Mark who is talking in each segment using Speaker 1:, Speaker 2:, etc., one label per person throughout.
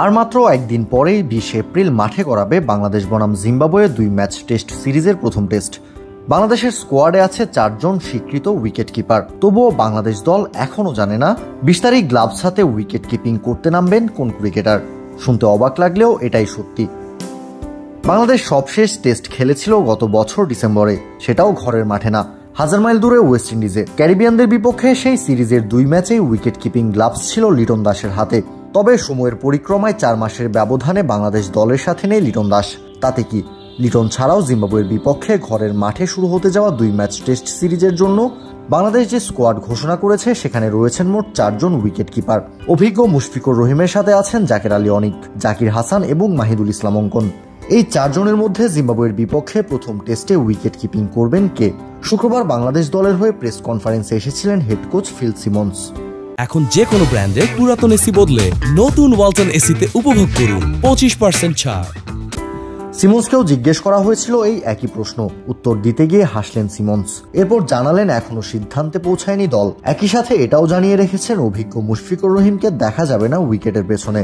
Speaker 1: আর মাত্র একদিন পরেই 20 এপ্রিল মাঠে গড়াবে বাংলাদেশ বনাম জিম্বাবুয়ে 2 ম্যাচ টেস্ট সিরিজের প্রথম টেস্ট। বাংলাদেশের স্কোয়াডে আছে 4 জন স্বীকৃত উইকেট কিপার। তবুও বাংলাদেশ দল এখনও জানে না 20 তারিখ গ্লাভস হাতে উইকেট কিপিং করতে নামবেন কোন ক্রিকেটার। শুনতে অবাক লাগলেও এটাই সত্যি। বাংলাদেশ সবশেষ টেস্ট খেলেছিল গত বছর ডিসেম্বরে, সেটাও ঘরের মাঠে না, 1000 মাইল দূরে ওয়েস্ট ইন্ডিজে। ক্যারিবিয়ানদের বিপক্ষে সেই সিরিজের 2 ম্যাচেই উইকেট কিপিং গ্লাভস ছিল লিটন দাসের হাতে। তবে সময়ের পরিক্রমায় 4 মাসের ব্যবধানে বাংলাদেশ দলের সাথে নেই লিটন দাস। তাতে কি, লিটন ছাড়াও জিম্বাবুয়ের বিপক্ষে ঘরের মাঠে শুরু হতে যাওয়া 2 ম্যাচ টেস্ট সিরিজের জন্য বাংলাদেশ যে স্কোয়াড ঘোষণা করেছে সেখানে রয়েছেন মোট 4 জন উইকেট কিপার। অভিজ্ঞ মুশফিকুর রহিমের সাথে আছেন জাকের আলী অনিক, জাকির হাসান এবং মাহিদুল ইসলাম অঙ্কন। এই 4 জনের মধ্যে জিম্বাবুয়ের বিপক্ষে প্রথম টেস্টে উইকেট কিপিং করবেন কে? শুক্রবার বাংলাদেশ দলের হয়ে প্রেস কনফারেন্সে এসেছিলেন হেড কোচ ফিল সিমন্স।
Speaker 2: এখন যে কোনো ব্র্যান্ডের পুরাতন এসি বদলে নতুন ওয়ালটন এসিতে উপভোগ করুন 25% ছাড়।
Speaker 1: সিমন্সকেও জিজ্ঞেস করা হয়েছিল এই একই প্রশ্ন। উত্তর দিতে গিয়ে হাসলেন সিমন্স। এরপর জানালেন এখনো সিদ্ধান্তে পৌঁছায়নি দল। একই সাথে এটাও জানিয়ে রেখেছেন অভিজ্ঞ মুশফিকুর রহিমকে দেখা যাবে না উইকেটের পেছনে।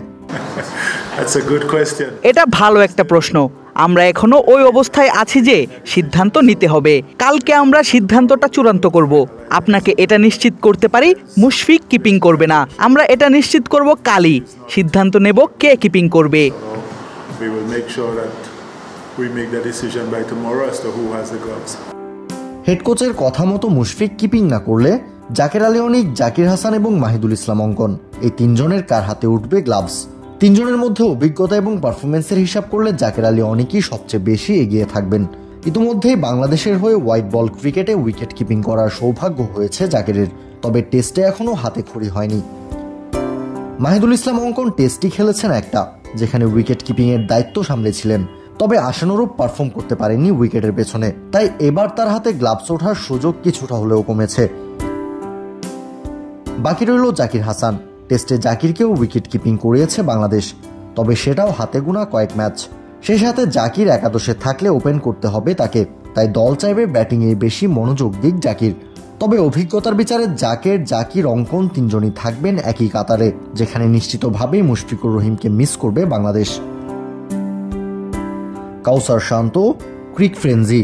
Speaker 3: এটা ভালো একটা প্রশ্ন। আমরা এখনো ওই অবস্থায় আছি যে সিদ্ধান্ত নিতে হবে। কালকে আমরা সিদ্ধান্তটা চূড়ান্ত করব। আপনাকে এটা নিশ্চিত করতে পারি মুশফিক কিপিং করবে না। আমরা এটা নিশ্চিত করব কালই। সিদ্ধান্ত নেব কে কিপিং করবে।
Speaker 1: হেড কোচের কথা মতো মুশফিক কিপিং না করলে জাকের আলী অনিক, জাকির হাসান এবং মাহিদুল ইসলাম অঙ্কন, এই 3 জনের কার হাতে উঠবে গ্লাভস? 3 জনের মধ্যে অভিজ্ঞতা এবং পারফরমেন্সের হিসাব করলে জাকের আলী অনিকই সবচেয়ে বেশি এগিয়ে থাকবেন। ইতিমধ্যেই বাংলাদেশের হয়ে হোয়াইট বল ক্রিকেটে উইকেট কিপিং করার সৌভাগ্য হয়েছে জাকেরের, তবে টেস্টে এখনও হাতে খড়ি হয়নি। মাহিদুল ইসলাম অঙ্কন টেস্টই খেলেছেন একটা, যেখানে উইকেট কিপিং এর দায়িত্ব সামলেছিলেন, তবে আশানুরূপ পারফর্ম করতে পারেননি উইকেটের পেছনে। তাই এবার তার হাতে গ্লাভস ওঠার সুযোগ কিছুটা হলেও কমেছে। বাকি রইল জাকির হাসান। টেস্টে জাকিরকেও উইকেট কিপিং করিয়েছে বাংলাদেশ, তবে সেটাও হাতে গোনা কয়েক ম্যাচ। সেই সাথে জাকির একাদশে থাকলে ওপেন করতে হবে তাকে, তাই দল চাইবে ব্যাটিংয়ে বেশি মনোযোগ দিক জাকির। তবে অভিজ্ঞতার বিচারে জাকির অঙ্কন 3 জনই থাকবেন একই কাতারে, যেখানে নিশ্চিতভাবেই মুশফিকুর রহিমকে মিস করবে বাংলাদেশ। কাউসার শান্ত, ক্রিক ফ্রেঞ্জি।